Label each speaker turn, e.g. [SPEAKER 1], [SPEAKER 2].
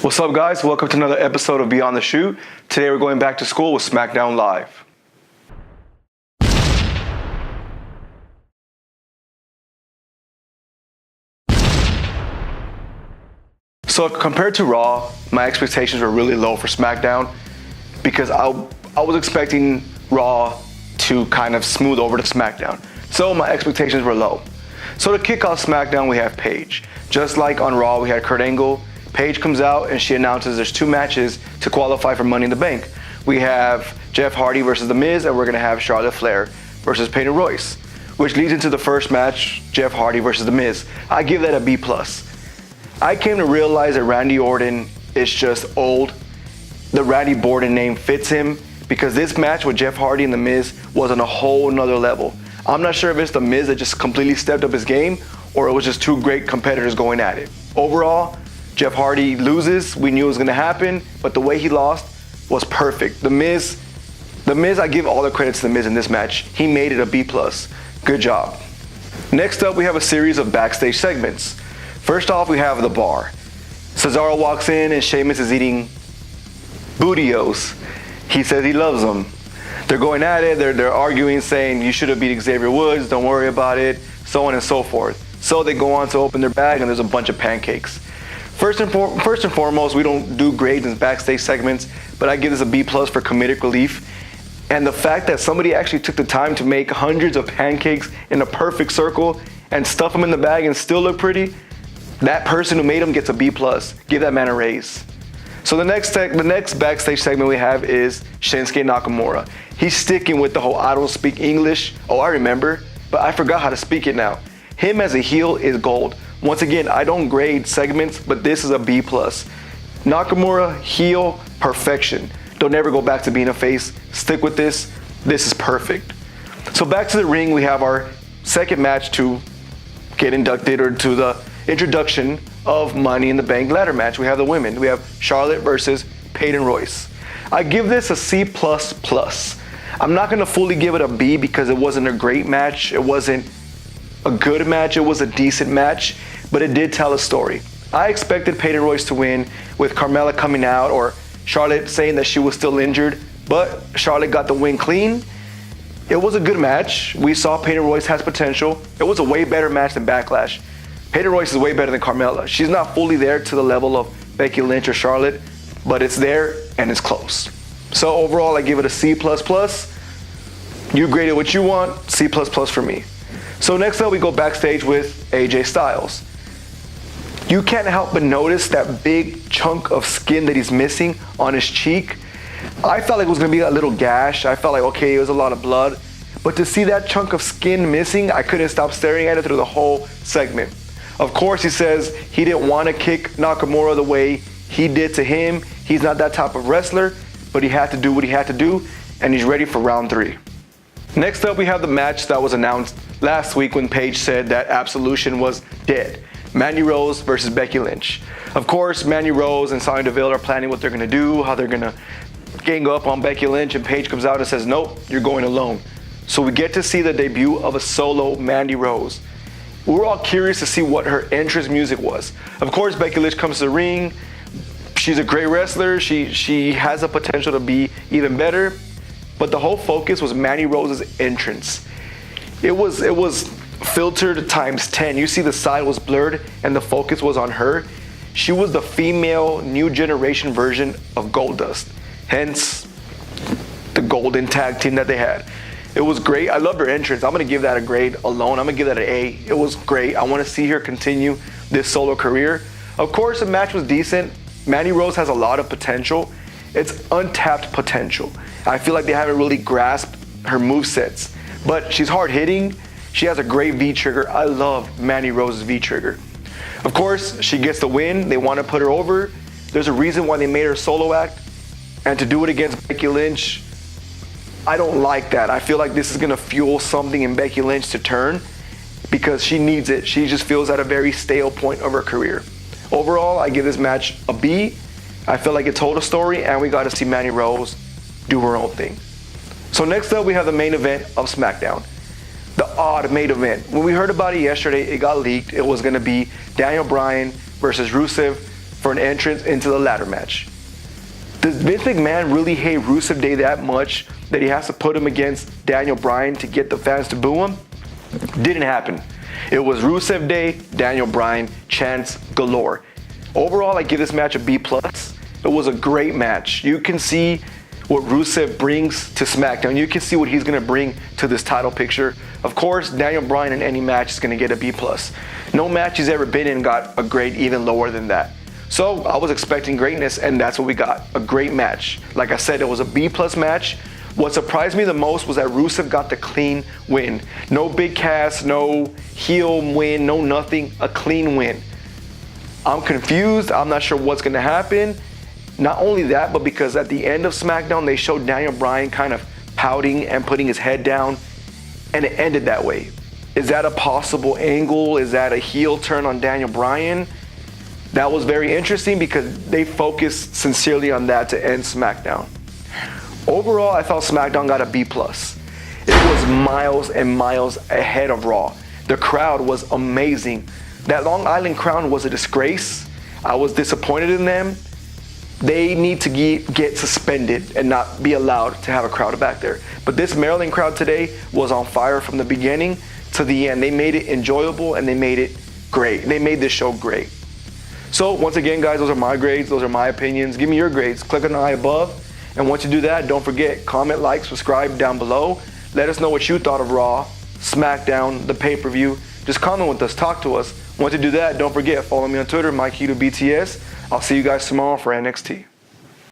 [SPEAKER 1] What's up, guys? Welcome to another episode of Beyond the Shoot. Today we're going back to school with SmackDown Live. So compared to Raw, my expectations were really low for SmackDown because I was expecting Raw to kind of smooth over to SmackDown. So my expectations were low. So to kick off SmackDown, we have Paige. Just like on Raw, we had Kurt Angle. Paige comes out and she announces there's 2 matches to qualify for Money in the Bank. We have Jeff Hardy versus The Miz, and we're going to have Charlotte Flair versus Peyton Royce, which leads into the first match, Jeff Hardy versus The Miz. I give that a B+. I came to realize that Randy Orton is just old. The Randy Orton name fits him because this match with Jeff Hardy and The Miz was on a whole nother level. I'm not sure if it's The Miz that just completely stepped up his game or it was just 2 great competitors going at it. Overall, Jeff Hardy loses. We knew it was going to happen, but the way he lost was perfect. The Miz, I give all the credit to The Miz in this match. He made it a B+. Good job. Next up, we have a series of backstage segments. First off, we have the bar. Cesaro walks in and Sheamus is eating bootios. He says he loves them. They're going at it. They're arguing, saying you should have beat Xavier Woods. Don't worry about it. So on and so forth. So they go on to open their bag and there's a bunch of pancakes. First and foremost, we don't do grades in backstage segments, but I give this a B+ for comedic relief. And the fact that somebody actually took the time to make hundreds of pancakes in a perfect circle and stuff them in the bag and still look pretty, that person who made them gets a B+. Give that man a raise. So the next backstage segment we have is Shinsuke Nakamura. He's sticking with the whole I don't speak English. Oh, I remember, but I forgot how to speak it now. Him as a heel is gold. Once again, I don't grade segments, but this is a B+. Nakamura, heel, perfection. Don't ever go back to being a face. Stick with this. This is perfect. So back to the ring, we have our second match to get inducted or to the introduction of Money in the Bank ladder match. We have the women. We have Charlotte versus Peyton Royce. I give this a C++. I'm not going to fully give it a B because it wasn't a great match. It wasn't a good match. It was a decent match, but it did tell a story. I expected Peyton Royce to win with Carmella coming out or Charlotte saying that she was still injured, but Charlotte got the win clean. It was a good match. We saw Peyton Royce has potential. It was a way better match than Backlash. Peyton Royce is way better than Carmella. She's not fully there to the level of Becky Lynch or Charlotte, but it's there and it's close. So overall, I give it a C++. You grade it what you want, C++ for me. So next up, we go backstage with AJ Styles. You can't help but notice that big chunk of skin that he's missing on his cheek. I felt like it was going to be a little gash. I felt like, okay, it was a lot of blood. But to see that chunk of skin missing, I couldn't stop staring at it through the whole segment. Of course, he says he didn't want to kick Nakamura the way he did to him. He's not that type of wrestler, but he had to do what he had to do, and he's ready for round 3. Next up, we have the match that was announced last week when Paige said that Absolution was dead. Mandy Rose versus Becky Lynch. Of course, Mandy Rose and Sonya Deville are planning what they're going to do, how they're going to gang up on Becky Lynch, and Paige comes out and says, nope, you're going alone. So we get to see the debut of a solo Mandy Rose. We were all curious to see what her entrance music was. Of course, Becky Lynch comes to the ring. She's a great wrestler. She has the potential to be even better. But the whole focus was Mandy Rose's entrance. It was filtered times 10. You see the side was blurred and the focus was on her. She was the female new generation version of Goldust. Hence, the golden tag team that they had. It was great. I loved her entrance. I'm going to give that a grade alone. I'm going to give that an A. It was great. I want to see her continue this solo career. Of course, the match was decent. Mandy Rose has a lot of potential. It's untapped potential. I feel like they haven't really grasped her movesets. But she's hard-hitting. She has a great V-trigger. I love Mandy Rose's V-trigger. Of course, she gets the win. They want to put her over. There's a reason why they made her solo act. And to do it against Becky Lynch, I don't like that. I feel like this is going to fuel something in Becky Lynch to turn because she needs it. She just feels at a very stale point of her career. Overall, I give this match a B. I feel like it told a story and we got to see Mandy Rose do her own thing. So next up, we have the main event of SmackDown. The odd main event. When we heard about it yesterday, it got leaked. It was going to be Daniel Bryan versus Rusev for an entrance into the ladder match. Does Vince McMahon really hate Rusev Day that much that he has to put him against Daniel Bryan to get the fans to boo him? Didn't happen. It was Rusev Day, Daniel Bryan, chants galore. Overall, I give this match a B+. It was a great match. You can see what Rusev brings to SmackDown. You can see what he's going to bring to this title picture. Of course, Daniel Bryan in any match is going to get a B+. No match he's ever been in got a grade even lower than that. So I was expecting greatness, and that's what we got, a great match. Like I said, it was a B+ match. What surprised me the most was that Rusev got the clean win. No big cast, no heel win, no nothing, a clean win. I'm confused. I'm not sure what's going to happen. Not only that, but because at the end of SmackDown, they showed Daniel Bryan kind of pouting and putting his head down, and it ended that way. Is that a possible angle? Is that a heel turn on Daniel Bryan? That was very interesting because they focused sincerely on that to end SmackDown. Overall, I thought SmackDown got a B+. It was miles and miles ahead of Raw. The crowd was amazing. That Long Island crowd was a disgrace. I was disappointed in them. They need to get suspended and not be allowed to have a crowd back there. But this Maryland crowd today was on fire from the beginning to the end. They made it enjoyable and they made it great. They made this show great. So once again, guys, those are my grades. Those are my opinions. Give me your grades. Click on the eye above. And once you do that, don't forget, comment, like, subscribe down below. Let us know what you thought of Raw, SmackDown, the pay-per-view. Just comment with us. Talk to us. Once you do that, don't forget, follow me on Twitter, Mike Hiru BTS. I'll see you guys tomorrow for NXT.